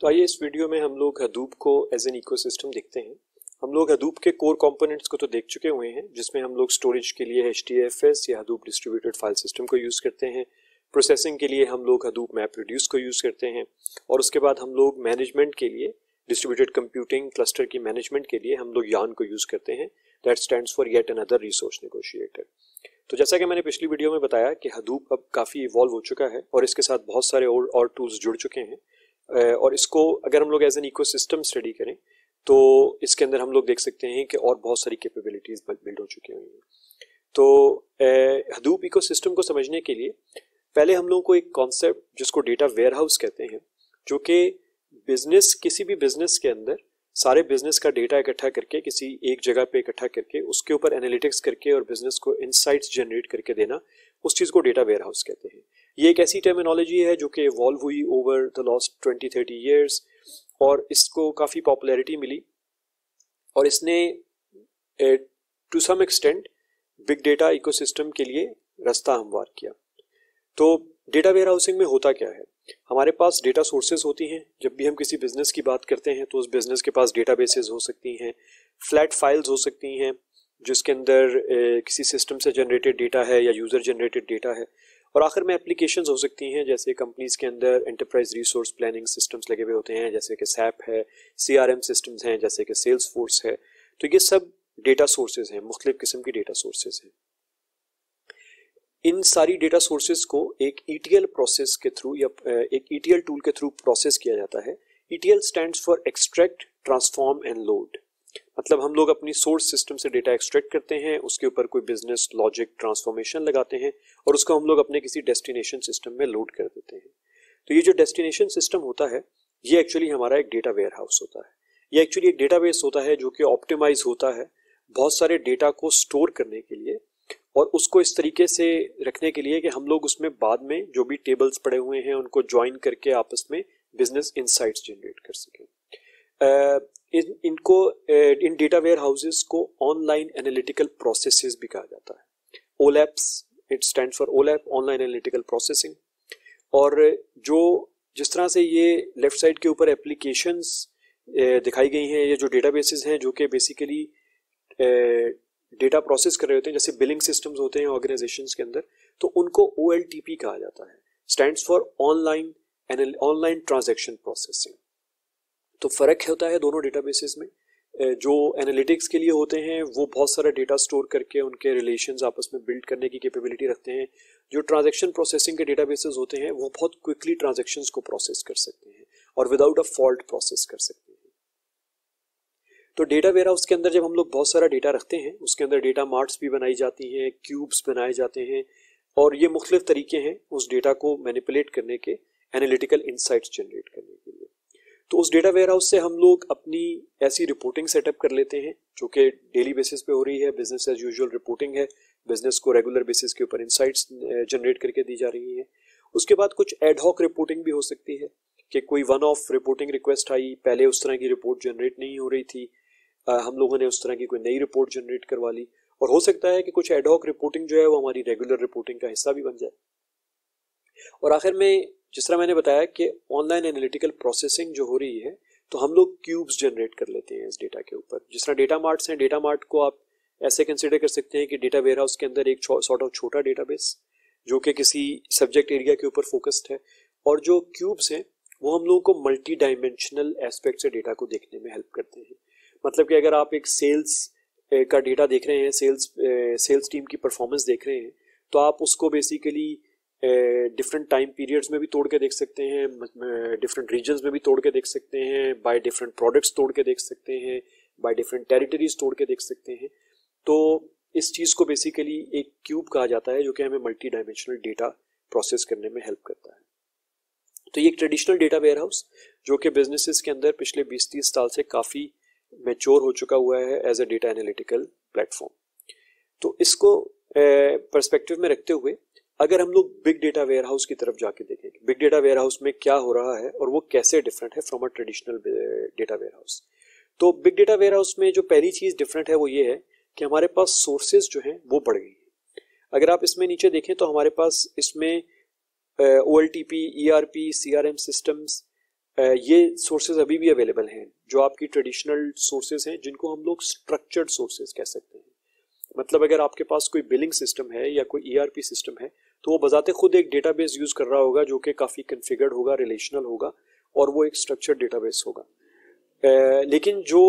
तो आइए इस वीडियो में हम लोग हडूप को एज एन इकोसिस्टम देखते हैं। हम लोग हडूप के कोर कंपोनेंट्स को तो देख चुके हुए हैं, जिसमें हम लोग स्टोरेज के लिए HDFS या हडूप डिस्ट्रीब्यूटेड फाइल सिस्टम को यूज़ करते हैं। प्रोसेसिंग के लिए हम लोग हडूप मैप रिड्यूस को यूज़ करते हैं और उसके बाद हम लोग मैनेजमेंट के लिए डिस्ट्रीब्यूटेड कंप्यूटिंग क्लस्टर की मैनेजमेंट के लिए हम लोग यार्न को यूज़ करते हैं। That stands for yet another resource negotiator. तो जैसा कि मैंने पिछली वीडियो में बताया कि हडूप अब काफ़ी इवॉल्व हो चुका है और इसके साथ बहुत सारे और टूल्स जुड़ चुके हैं। और इसको अगर हम लोग एज एन इकोसिस्टम स्टडी करें तो इसके अंदर हम लोग देख सकते हैं कि और बहुत सारी कैपेबिलिटीज बिल्ड हो चुकी हुई हैं। तो हडूप इकोसिस्टम को समझने के लिए पहले हम लोगों को एक कॉन्सेप्ट जिसको डेटा वेयरहाउस कहते हैं, जो कि किसी भी बिजनेस के अंदर सारे बिजनेस का डेटा इकट्ठा करके किसी एक जगह पे इकट्ठा करके उसके ऊपर एनालिटिक्स करके और बिजनेस को इनसाइट्स जनरेट करके देना, उस चीज़ को डेटा वेयरहाउस कहते हैं। ये एक ऐसी टर्मिनोलॉजी है जो कि इवॉल्व हुई ओवर द लास्ट 20-30 ईयर्स और इसको काफ़ी पॉपुलैरिटी मिली और इसने to some extent big data ecosystem के लिए रास्ता हमवार किया। तो डेटा वेयरहाउसिंग में होता क्या है, हमारे पास डेटा सोर्सेज होती हैं। जब भी हम किसी बिजनेस की बात करते हैं तो उस बिजनेस के पास डेटाबेसेस हो सकती हैं, फ्लैट फाइल्स हो सकती हैं जिसके अंदर किसी सिस्टम से जनरेटेड डेटा है या यूज़र जनरेटेड डेटा है, और आखिर में एप्लीकेशंस हो सकती हैं जैसे कंपनीज के अंदर एंटरप्राइज रिसोर्स प्लानिंग सिस्टम्स लगे हुए होते हैं जैसे कि सैप है, CRM सिस्टम्स हैं जैसे कि सेल्स फोर्स है। तो ये सब डेटा सोर्सेज हैं, मुख्तलिफ किस्म की डेटा सोर्सेज हैं। इन सारी डेटा सोर्सेज को एक ETL प्रोसेस के थ्रू या एक ETL टूल के थ्रू प्रोसेस किया जाता है। ETL stands for extract, transform and load. मतलब हम लोग अपनी सोर्स सिस्टम से डेटा एक्सट्रैक्ट करते हैं, उसके ऊपर कोई बिजनेस लॉजिक ट्रांसफॉर्मेशन लगाते हैं और उसको हम लोग अपने किसी डेस्टिनेशन सिस्टम में लोड कर देते हैं। तो ये जो डेस्टिनेशन सिस्टम होता है ये एक्चुअली हमारा एक डेटा वेयरहाउस होता है। ये एक्चुअली एक डेटाबेस होता है जो कि ऑप्टिमाइज होता है बहुत सारे डेटा को स्टोर करने के लिए और उसको इस तरीके से रखने के लिए कि हम लोग उसमें बाद में जो भी टेबल्स पड़े हुए हैं उनको ज्वाइन करके आपस में बिजनेस इंसाइट्स जनरेट कर सकें। इन डेटा वेयर हाउसेस को ऑनलाइन एनालिटिकल प्रोसेसेस भी कहा जाता है। OLAPs, it stand for OLAP, online analytical processing. और जिस तरह से ये लेफ्ट साइड के ऊपर एप्लीकेशंस दिखाई गई हैं, ये जो डेटाबेसेस हैं जो कि बेसिकली डेटा प्रोसेस कर रहे होते हैं, जैसे बिलिंग सिस्टम्स होते हैं ऑर्गेनाइजेशंस के अंदर, तो उनको OLTP कहा जाता है, stands for online transaction processing. तो फ़र्क होता है दोनों डेटाबेसेस में। जो एनालिटिक्स के लिए होते हैं वो बहुत सारा डेटा स्टोर करके उनके रिलेशंस आपस में बिल्ड करने की कैपेबिलिटी रखते हैं। जो ट्रांजैक्शन प्रोसेसिंग के डेटाबेसेस होते हैं वो बहुत क्विकली ट्रांजैक्शंस को प्रोसेस कर सकते हैं और विदाउट अ फॉल्ट प्रोसेस कर सकते हैं। तो डेटा वेयरहाउस के अंदर जब हम लोग बहुत सारा डेटा रखते हैं उसके अंदर डेटा मार्ट्स भी बनाई जाती हैं, क्यूब्स बनाए जाते हैं और ये मुख्तलिफ तरीके हैं उस डेटा को मैनिपुलेट करने के, एनालिटिकल इंसाइट्स जनरेट करने के लिए। तो उस डेटा वेयरहाउस से हम लोग अपनी ऐसी रिपोर्टिंग सेटअप कर लेते हैं जो कि डेली बेसिस पे हो रही है, बिजनेस एज यूजुअल रिपोर्टिंग है, बिजनेस को रेगुलर बेसिस के ऊपर इंसाइट्स जनरेट करके दी जा रही हैं। उसके बाद कुछ एडहॉक रिपोर्टिंग भी हो सकती है कि कोई वन ऑफ रिपोर्टिंग रिक्वेस्ट आई, पहले उस तरह की रिपोर्ट जनरेट नहीं हो रही थी, हम लोगों ने उस तरह की कोई नई रिपोर्ट जनरेट करवा ली, और हो सकता है कि कुछ एडहॉक रिपोर्टिंग जो है वो हमारी रेगुलर रिपोर्टिंग का हिस्सा भी बन जाए। और आखिर में जिस तरह मैंने बताया कि ऑनलाइन एनालिटिकल प्रोसेसिंग जो हो रही है तो हम लोग क्यूब्स जनरेट कर लेते हैं इस डेटा के ऊपर। जिस तरह डेटा मार्ट्स हैं, डेटा मार्ट को आप ऐसे कंसिडर कर सकते हैं कि डेटा वेयरहाउस के अंदर एक सॉर्ट ऑफ छोटा डेटाबेस जो कि किसी सब्जेक्ट एरिया के ऊपर फोकस्ड है, और जो क्यूब्स हैं वो हम लोगों को मल्टी डायमेंशनल एस्पेक्ट से डेटा को देखने में हेल्प करते हैं। मतलब कि अगर आप एक सेल्स का डेटा देख रहे हैं, सेल्स टीम की परफॉर्मेंस देख रहे हैं, तो आप उसको बेसिकली डिफरेंट टाइम पीरियड्स में भी तोड़ के देख सकते हैं, डिफरेंट रीजन्स में भी तोड़ के देख सकते हैं, बाय डिफरेंट प्रोडक्ट्स तोड़ के देख सकते हैं, बाय डिफरेंट टेरिटरीज तोड़ के देख सकते हैं। तो इस चीज़ को बेसिकली एक क्यूब कहा जाता है जो कि हमें मल्टी डायमेंशनल डेटा प्रोसेस करने में हेल्प करता है। तो ये एक ट्रेडिशनल डेटा वेयरहाउस जो कि बिजनेसेस के अंदर पिछले 20-30 साल से काफ़ी मैच्योर हो चुका हुआ है as a data analytical platform. तो इसको पर्सपेक्टिव में रखते हुए अगर हम लोग बिग डेटा वेयरहाउस की तरफ जाके देखेंगे, बिग डेटा वेयरहाउस में क्या हो रहा है और वो कैसे डिफरेंट है from a traditional data warehouse. तो बिग डेटा वेयरहाउस में जो पहली चीज़ डिफरेंट है वो ये है कि हमारे पास सोर्सेज जो हैं वो बढ़ गई हैं। अगर आप इसमें नीचे देखें तो हमारे पास इसमें OLTP, ERP, CRM सिस्टम्स, ये सोर्सेज अभी भी अवेलेबल हैं, जो आपकी ट्रेडिशनल सोर्सेज हैं जिनको हम लोग स्ट्रक्चर्ड सोर्सेज कह सकते हैं। मतलब अगर आपके पास कोई बिलिंग सिस्टम है या कोई ईआरपी सिस्टम है तो वो बजाते खुद एक डेटाबेस यूज कर रहा होगा जो कि काफी कॉन्फ़िगर्ड होगा, रिलेशनल होगा और वो एक स्ट्रक्चर्ड डेटाबेस होगा। लेकिन जो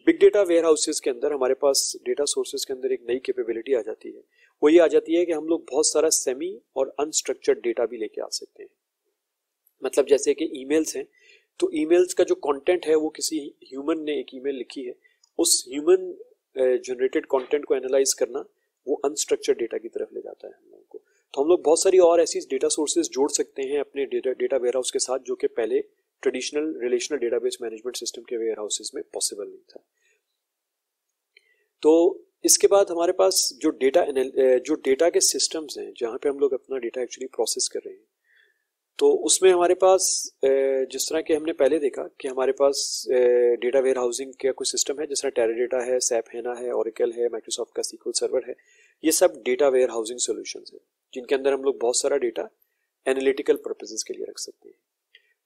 बिग डेटा वेयर हाउसेज के अंदर हमारे पास डेटा सोर्सेज के अंदर एक नई कैपेबिलिटी आ जाती है, वो ये आ जाती है कि हम लोग बहुत सारा सेमी और अनस्ट्रक्चर्ड डेटा भी लेके आ सकते हैं। मतलब जैसे कि ईमेल्स हैं, तो ईमेल्स का जो कंटेंट है वो किसी ह्यूमन ने एक ईमेल लिखी है, उस ह्यूमन जनरेटेड कंटेंट को एनालाइज करना वो अनस्ट्रक्चर्ड डेटा की तरफ ले जाता है हम लोगों को। तो हम लोग बहुत सारी और ऐसी डेटा सोर्सेज जोड़ सकते हैं अपने डेटा वेयर हाउस के साथ, जो कि पहले traditional relational database management system के वेयर हाउसेज में पॉसिबल नहीं था। तो इसके बाद हमारे पास जो डेटा के सिस्टम्स हैं जहाँ पे हम लोग अपना डेटा एक्चुअली प्रोसेस कर रहे हैं, तो उसमें हमारे पास जिस तरह के हमने पहले देखा कि हमारे पास डेटा वेयर हाउसिंग का कोई सिस्टम है, जिस तरह टेराडेटा है, सैप हेना है, ओरेकल है, माइक्रोसॉफ्ट का सीक्वल सर्वर है, ये सब डेटा वेयर हाउसिंग सॉल्यूशंस हैं जिनके अंदर हम लोग बहुत सारा डेटा एनालिटिकल पर्पसेस के लिए रख सकते हैं।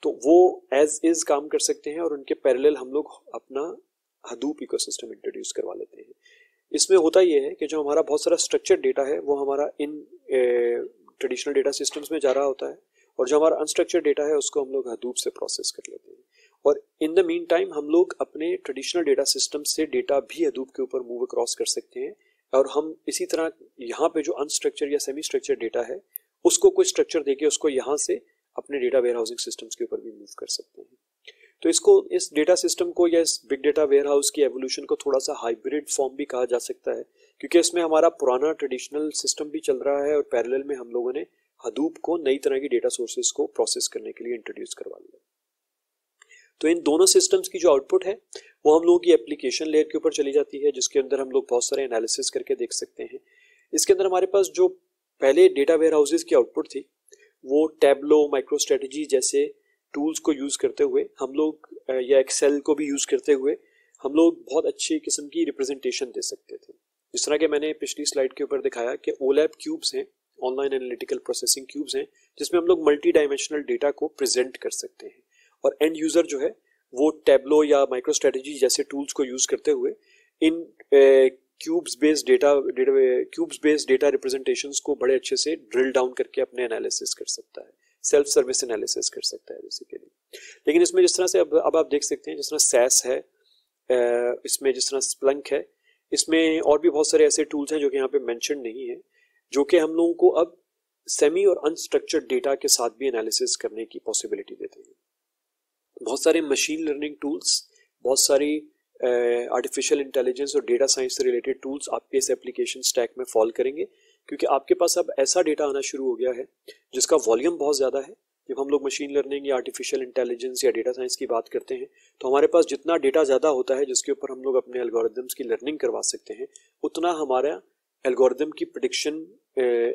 तो वो एज इज काम कर सकते हैं और उनके पैरेलल हम लोग अपना हडूप इकोसिस्टम इंट्रोड्यूस करवा लेते हैं। इसमें होता यह है कि जो हमारा बहुत सारा स्ट्रक्चर्ड डेटा है वो हमारा इन ट्रेडिशनल डेटा सिस्टम्स में जा रहा होता है, और जो हमारा अनस्ट्रक्चर्ड डेटा है उसको हम लोग हडूप से प्रोसेस कर लेते हैं। और इन द मीन टाइम हम लोग अपने ट्रेडिशनल डेटा सिस्टम से डेटा भी हडूप के ऊपर मूव अक्रॉस कर सकते हैं, और हम इसी तरह यहाँ पे जो अनस्ट्रक्चर्ड या सेमी स्ट्रक्चर्ड डेटा है उसको कोई स्ट्रक्चर देके उसको यहाँ से अपने डेटा वेयर हाउसिंग सिस्टम्स के ऊपर भी मूव कर सकते हैं। तो इसको, इस डेटा सिस्टम को या इस बिग डेटा वेयर हाउस की एवोल्यूशन को थोड़ा सा हाइब्रिड फॉर्म भी कहा जा सकता है, क्योंकि इसमें हमारा पुराना ट्रेडिशनल सिस्टम भी चल रहा है और पैरेलल में हम लोगों ने हडूप को नई तरह की डेटा सोर्सेज को प्रोसेस करने के लिए इंट्रोड्यूस करवा लिया। तो इन दोनों सिस्टम्स की जो आउटपुट है वो हम लोगों की एप्लीकेशन लेयर के ऊपर चली जाती है, जिसके अंदर हम लोग बहुत सारे एनालिसिस करके देख सकते हैं। इसके अंदर हमारे पास जो पहले डेटा वेयर हाउसेज की आउटपुट थी वो टैबलो, माइक्रोस्ट्रेटजी जैसे टूल्स को यूज करते हुए हम लोग, या एक्सेल को भी यूज करते हुए हम लोग बहुत अच्छी किस्म की रिप्रेजेंटेशन दे सकते थे। जिस तरह के मैंने पिछली स्लाइड के ऊपर दिखाया कि ओलैप क्यूब्स हैं, ऑनलाइन एनालिटिकल प्रोसेसिंग क्यूब्स हैं, जिसमें हम लोग मल्टी डायमेंशनल डेटा को प्रेजेंट कर सकते हैं, और एंड यूजर जो है वो टैबलो या माइक्रोस्ट्रेटजी जैसे टूल्स को यूज करते हुए इन क्यूब्स बेस्ड डेटा रिप्रेजेंटेशंस को बड़े अच्छे से ड्रिल डाउन करके अपने एनालिसिस कर सकता है, सेल्फ सर्विस एनालिसिस कर सकता है बेसिकली। लेकिन इसमें जिस तरह से अब आप देख सकते हैं, जिस तरह सैस है, इसमें जिस तरह स्प्लंक है, इसमें और भी बहुत सारे ऐसे टूल्स हैं जो कि यहाँ पे मेंशन नहीं है, जो कि हम लोगों को अब सेमी और अनस्ट्रक्चर्ड डेटा के साथ भी एनालिसिस करने की पॉसिबिलिटी देते हैं। बहुत सारे मशीन लर्निंग टूल्स, बहुत सारी आर्टिफिशियल इंटेलिजेंस और डेटा साइंस से रिलेटेड टूल्स आपके इस एप्लीकेशन स्टैक में फॉल करेंगे, क्योंकि आपके पास अब ऐसा डेटा आना शुरू हो गया है जिसका वॉल्यूम बहुत ज़्यादा है। जब हम लोग मशीन लर्निंग या आर्टिफिशियल इंटेलिजेंस या डेटा साइंस की बात करते हैं तो हमारे पास जितना डेटा ज़्यादा होता है जिसके ऊपर हम लोग अपने एल्गोरिदम्स की लर्निंग करवा सकते हैं, उतना हमारा एल्गोरिदम की प्रेडिक्शन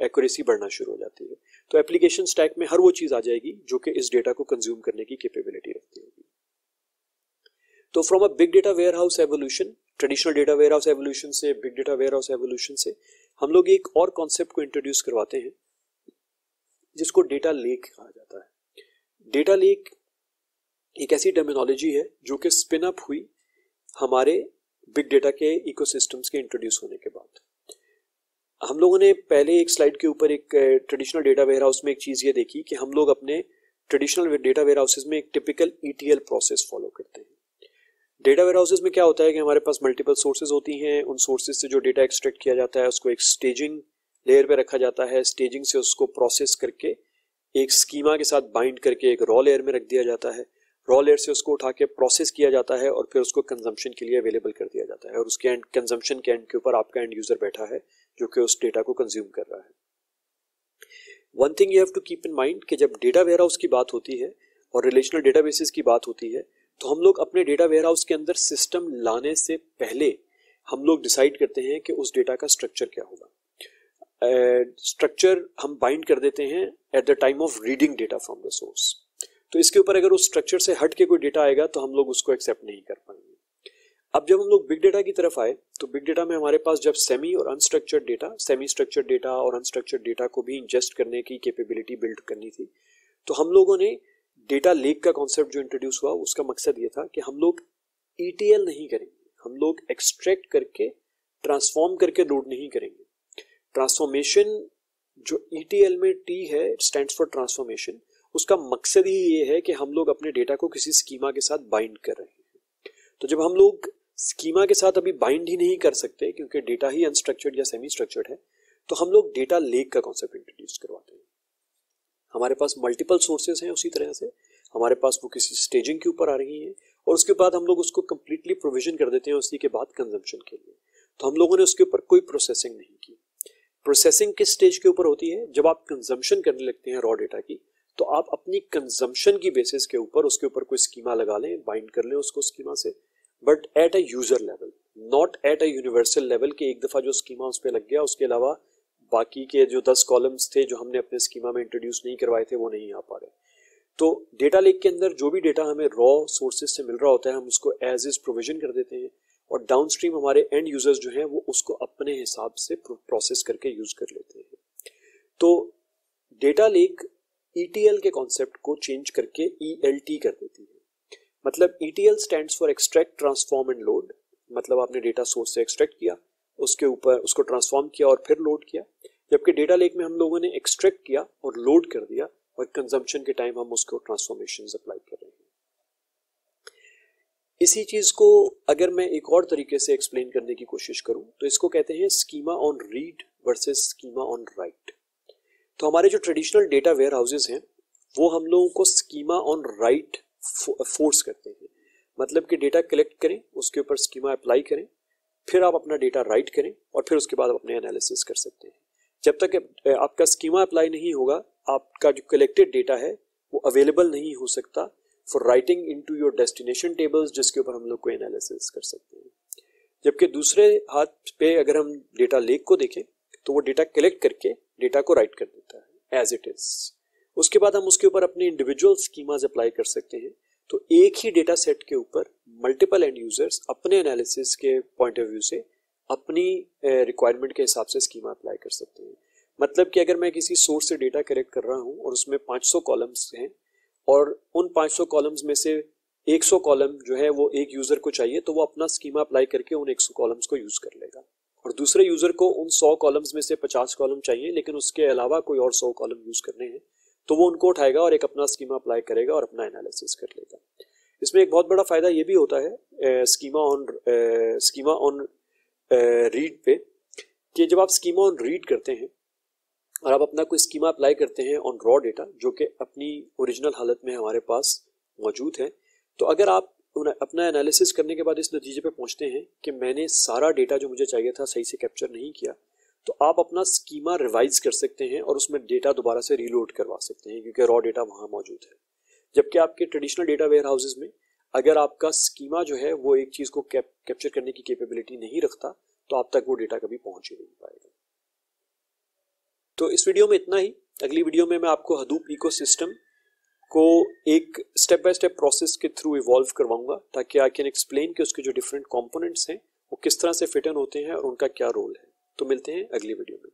एक्यूरेसी बढ़ना शुरू हो जाती है। तो एप्लीकेशन स्टैक में हर वो चीज़ आ जाएगी जो कि इस डेटा को कंज्यूम करने की कैपेबिलिटी रखती होगी। तो from a big data warehouse evolution, traditional data warehouse evolution से big data warehouse evolution से हम लोग एक और कॉन्सेप्ट को इंट्रोड्यूस करवाते हैं जिसको डेटा लेक कहा जाता है। डेटा लेक एक ऐसी टर्मिनोलॉजी है जो कि स्पिन अप हुई हमारे बिग डेटा के इकोसिस्टम्स के इंट्रोड्यूस होने के बाद। हम लोगों ने पहले एक स्लाइड के ऊपर एक ट्रेडिशनल डेटा वेयर हाउस में एक चीज़ ये देखी कि हम लोग अपने ट्रेडिशनल डेटा वेयर हाउसेज में एक टिपिकल ETL प्रोसेस फॉलो करते हैं। डेटा वेयर हाउसेज में क्या होता है कि हमारे पास मल्टीपल सोर्सेज होती हैं, उन सोर्सेज से जो डेटा एक्सट्रैक्ट किया जाता है उसको एक स्टेजिंग लेयर पे रखा जाता है, स्टेजिंग से उसको प्रोसेस करके एक स्कीमा के साथ बाइंड करके एक रॉ लेयर में रख दिया जाता है, रॉ लेयर से उसको उठा के प्रोसेस किया जाता है और फिर उसको कंजम्पशन के लिए अवेलेबल कर दिया जाता है, और उसके एंड कंजम्पशन के एंड के ऊपर आपका एंड यूजर बैठा है जो कि उस डेटा को कंज्यूम कर रहा है। One thing you have to keep in mind कि जब डेटा वेयर हाउस की बात होती है और रिलेशनल डेटाबेसेस की बात होती है तो हम लोग अपने डेटा वेयर हाउस के अंदर सिस्टम लाने से पहले हम लोग डिसाइड करते हैं कि उस डेटा का स्ट्रक्चर क्या होगा। स्ट्रक्चर हम बाइंड कर देते हैं at the time of reading data from the source. तो इसके ऊपर अगर उस स्ट्रक्चर से हट के कोई डेटा आएगा तो हम लोग उसको एक्सेप्ट नहीं कर पाएंगे। अब जब हम लोग बिग डेटा की तरफ आए तो बिग डेटा में हमारे पास जब सेमी और unstructured data, semi structured data और अनस्ट्रक्चर्ड डेटा को भी इंजेस्ट करने की कैपेबिलिटी बिल्ड करनी थी, तो हम लोगों ने डेटा लेक का कॉन्सेप्ट जो इंट्रोड्यूस हुआ उसका मकसद ये था कि हम लोग ETL नहीं करेंगे, हम लोग एक्सट्रैक्ट करके ट्रांसफॉर्म करके लोड नहीं करेंगे। ट्रांसफॉर्मेशन जो ETL में T है, स्टैंड्स फॉर ट्रांसफॉर्मेशन, उसका मकसद ही ये है कि हम लोग अपने डेटा को किसी स्कीमा के साथ बाइंड कर रहे हैं। तो जब हम लोग स्कीमा के साथ अभी बाइंड ही नहीं कर सकते क्योंकि डेटा ही अनस्ट्रक्चर्ड या सेमी स्ट्रक्चर्ड है, तो हम लोग डेटा लेक का कॉन्सेप्ट इंट्रोड्यूस करवाते हैं। हमारे पास मल्टीपल सोर्सेज हैं, उसी तरह से हमारे पास वो किसी स्टेजिंग के ऊपर आ रही हैं और उसके बाद हम लोग उसको कंप्लीटली प्रोविजन कर देते हैं उसी के बाद कंजम्पशन के लिए। तो हम लोगों ने उसके ऊपर कोई प्रोसेसिंग नहीं की। प्रोसेसिंग किस स्टेज के ऊपर होती है? जब आप कंजम्पशन करने लगते हैं रॉ डेटा की, तो आप अपनी कंजम्पशन की बेसिस के ऊपर उसके ऊपर कोई स्कीमा लगा लें, बाइंड कर लें उसको स्कीमा से, but at a user level, not at a universal level कि एक दफा जो स्कीमा उस पर लग गया उसके अलावा बाकी के जो 10 कॉलम्स थे जो हमने अपने स्कीमा में इंट्रोड्यूस नहीं करवाए थे वो नहीं आ पा रहे। तो डेटा लेक के अंदर जो भी डेटा हमें रॉ सोर्सेज से मिल रहा होता है हम उसको एज इज प्रोविजन कर देते हैं और डाउनस्ट्रीम हमारे एंड यूजर्स जो हैं वो उसको अपने हिसाब से प्रोसेस करके यूज कर लेते हैं। तो डेटा लेक ETL के कॉन्सेप्ट को चेंज करके ELT कर देती है। मतलब ETL stands for extract, transform and load. मतलब आपने डेटा सोर्स से एक्सट्रैक्ट किया, उसके ऊपर उसको ट्रांसफॉर्म किया और फिर लोड किया, जबकि डेटा लेक में हम लोगों ने एक्सट्रैक्ट किया और लोड कर दिया और कंजम्पशन के टाइम हम उसको ट्रांसफॉर्मेशन अप्लाई कर रहे हैं। इसी चीज को अगर मैं एक और तरीके से एक्सप्लेन करने की कोशिश करूं तो इसको कहते हैं schema on read versus schema on right. तो हमारे जो ट्रेडिशनल डेटा वेयर हाउसेज हैं वो हम लोगों को स्कीमा ऑन राइट फोर्स करते हैं। मतलब कि डेटा कलेक्ट करें, उसके ऊपर स्कीमा अप्लाई करें, फिर आप अपना डेटा राइट करें और फिर उसके बाद आप अपने एनालिसिस कर सकते हैं। जब तक आपका स्कीमा अप्लाई नहीं होगा आपका जो कलेक्टेड डेटा है वो अवेलेबल नहीं हो सकता for writing into your destination tables, जिसके ऊपर हम लोग कोई एनालिसिस कर सकते हैं। जबकि दूसरे हाथ पे अगर हम डेटा लेक को देखें तो वो डेटा कलेक्ट करके डेटा को राइट कर देता है एज इट इज। उसके बाद हम उसके ऊपर अपने इंडिविजुअल स्कीमाज अप्लाई कर सकते हैं। तो एक ही डेटा सेट के ऊपर मल्टीपल एंड यूजर्स अपने एनालिसिस के पॉइंट ऑफ व्यू से अपनी रिक्वायरमेंट के हिसाब से स्कीमा अप्लाई कर सकते हैं। मतलब कि अगर मैं किसी सोर्स से डेटा कलेक्ट कर रहा हूं और उसमें 500 कॉलम्स हैं और उन 500 कॉलम्स में से 100 कॉलम जो है वो एक यूजर को चाहिए, तो वो अपना स्कीमा अप्लाई करके उन 100 कॉलम्स को यूज कर लेगा। और दूसरे यूजर को उन 100 कॉलम्स में से 50 कॉलम चाहिए लेकिन उसके अलावा कोई और 100 कॉलम यूज करने हैं, तो वो उनको उठाएगा और एक अपना स्कीमा अप्लाई करेगा और अपना एनालिसिस कर लेगा। इसमें एक बहुत बड़ा फायदा ये भी होता है स्कीमा ऑन रीड पे, कि जब आप स्कीमा ऑन रीड करते हैं और आप अपना कोई स्कीमा अप्लाई करते हैं ऑन रॉ डेटा जो कि अपनी ओरिजिनल हालत में हमारे पास मौजूद है, तो अगर आप अपना एनालिसिस करने के बाद इस नतीजे पे पहुंचते हैं कि मैंने सारा डेटा जो मुझे चाहिए था सही से कैप्चर नहीं किया, तो आप अपना स्कीमा रिवाइज कर सकते हैं और उसमें डेटा दोबारा से रीलोड करवा सकते हैं क्योंकि रॉ डेटा वहां मौजूद है। जबकि आपके ट्रेडिशनल डेटा वेयर हाउसेज में अगर आपका स्कीमा जो है वो एक चीज को कैप्चर करने की कैपेबिलिटी नहीं रखता तो आप तक वो डेटा कभी पहुंच ही नहीं पाएगा। तो इस वीडियो में इतना ही। अगली वीडियो में मैं आपको हडूप इकोसिस्टम को एक स्टेप बाय स्टेप प्रोसेस के थ्रू इवॉल्व करवाऊंगा ताकि आई कैन एक्सप्लेन कि उसके जो डिफरेंट कंपोनेंट्स हैं वो किस तरह से फिट इन होते हैं और उनका क्या रोल है। तो मिलते हैं अगली वीडियो में।